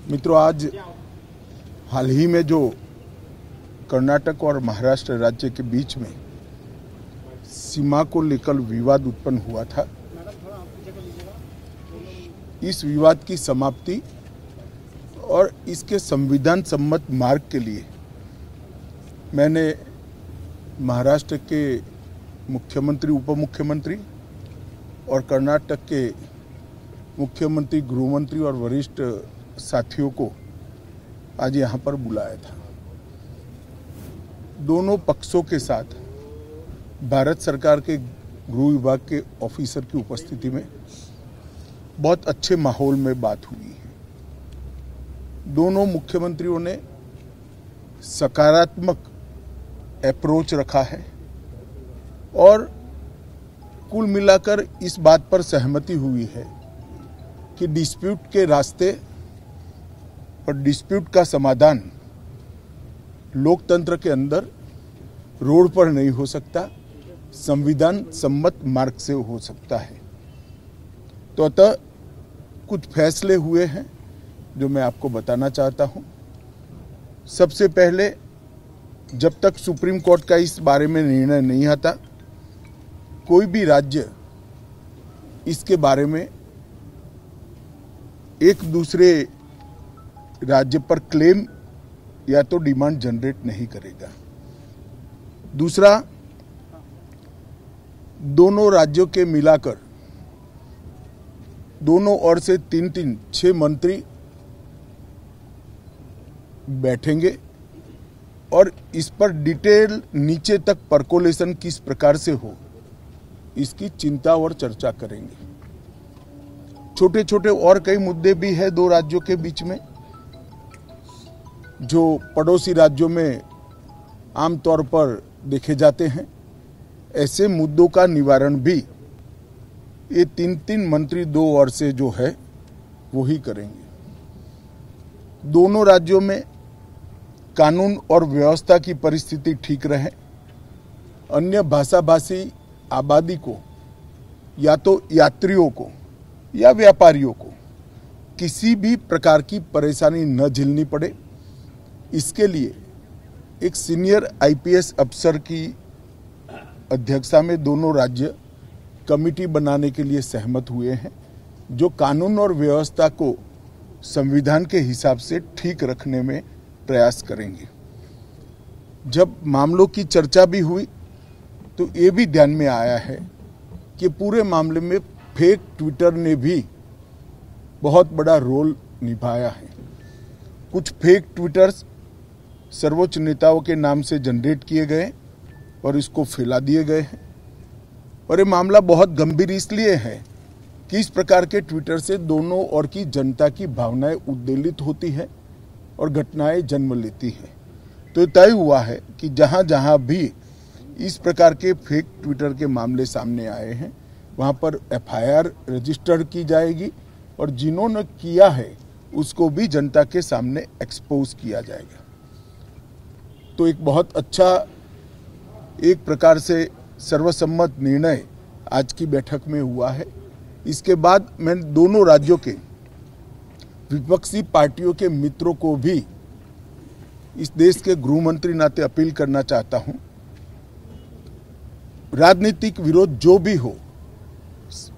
मित्रों, आज हाल ही में जो कर्नाटक और महाराष्ट्र राज्य के बीच में सीमा को लेकर विवाद उत्पन्न हुआ था, इस विवाद की समाप्ति और इसके संविधान सम्मत मार्ग के लिए मैंने महाराष्ट्र के मुख्यमंत्री, उप मुख्यमंत्री और कर्नाटक के मुख्यमंत्री, गृहमंत्री और वरिष्ठ साथियों को आज यहाँ पर बुलाया था। दोनों पक्षों के साथ भारत सरकार के गृह विभाग के ऑफिसर की उपस्थिति में बहुत अच्छे माहौल में बात हुई है। दोनों मुख्यमंत्रियों ने सकारात्मक अप्रोच रखा है और कुल मिलाकर इस बात पर सहमति हुई है कि डिस्प्यूट के रास्ते और डिस्प्यूट का समाधान लोकतंत्र के अंदर रोड पर नहीं हो सकता, संविधान सम्मत मार्ग से हो सकता है। तो अतः कुछ फैसले हुए हैं जो मैं आपको बताना चाहता हूं। सबसे पहले, जब तक सुप्रीम कोर्ट का इस बारे में निर्णय नहीं आता, कोई भी राज्य इसके बारे में एक दूसरे राज्य पर क्लेम या तो डिमांड जनरेट नहीं करेगा। दूसरा, दोनों राज्यों के मिलाकर दोनों ओर से 6 मंत्री बैठेंगे और इस पर डिटेल नीचे तक परकोलेशन किस प्रकार से हो, इसकी चिंता और चर्चा करेंगे। छोटे छोटे और कई मुद्दे भी हैं दो राज्यों के बीच में, जो पड़ोसी राज्यों में आमतौर पर देखे जाते हैं। ऐसे मुद्दों का निवारण भी ये 3 मंत्री दो ओर से जो है वो ही करेंगे। दोनों राज्यों में कानून और व्यवस्था की परिस्थिति ठीक रहे, अन्य भाषाभाषी आबादी को या तो यात्रियों को या व्यापारियों को किसी भी प्रकार की परेशानी न झेलनी पड़े, इसके लिए एक सीनियर आईपीएस अफसर की अध्यक्षता में दोनों राज्य कमेटी बनाने के लिए सहमत हुए हैं, जो कानून और व्यवस्था को संविधान के हिसाब से ठीक रखने में प्रयास करेंगे। जब मामलों की चर्चा भी हुई तो ये भी ध्यान में आया है कि पूरे मामले में फेक ट्विटर ने भी बहुत बड़ा रोल निभाया है। कुछ फेक ट्विटर्स सर्वोच्च नेताओं के नाम से जनरेट किए गए और इसको फैला दिए गए हैं। और ये मामला बहुत गंभीर इसलिए है कि इस प्रकार के ट्विटर से दोनों ओर की जनता की भावनाएं उद्वेलित होती है और घटनाएं जन्म लेती है। तो तय हुआ है कि जहां जहां भी इस प्रकार के फेक ट्विटर के मामले सामने आए हैं, वहां पर एफआईआर रजिस्टर की जाएगी और जिन्होंने किया है उसको भी जनता के सामने एक्सपोज किया जाएगा। तो एक बहुत अच्छा, एक प्रकार से सर्वसम्मत निर्णय आज की बैठक में हुआ है। इसके बाद मैं दोनों राज्यों के विपक्षी पार्टियों के मित्रों को भी इस देश के गृह मंत्री नाते अपील करना चाहता हूं, राजनीतिक विरोध जो भी हो,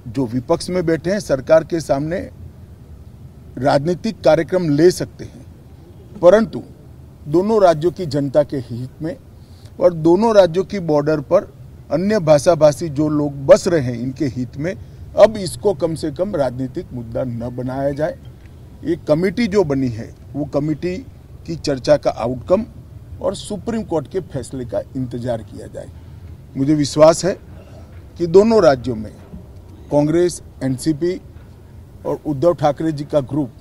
जो विपक्ष में बैठे हैं सरकार के सामने राजनीतिक कार्यक्रम ले सकते हैं, परंतु दोनों राज्यों की जनता के हित में और दोनों राज्यों की बॉर्डर पर अन्य भाषाभाषी जो लोग बस रहे हैं इनके हित में अब इसको कम से कम राजनीतिक मुद्दा न बनाया जाए। एक कमेटी जो बनी है वो कमेटी की चर्चा का आउटकम और सुप्रीम कोर्ट के फैसले का इंतजार किया जाए। मुझे विश्वास है कि दोनों राज्यों में कांग्रेस, एनसीपी और उद्धव ठाकरे जी का ग्रुप,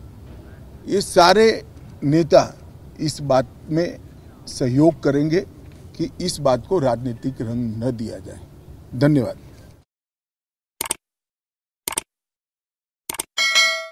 ये सारे नेता इस बात में सहयोग करेंगे कि इस बात को राजनीतिक रंग न दिया जाए। धन्यवाद।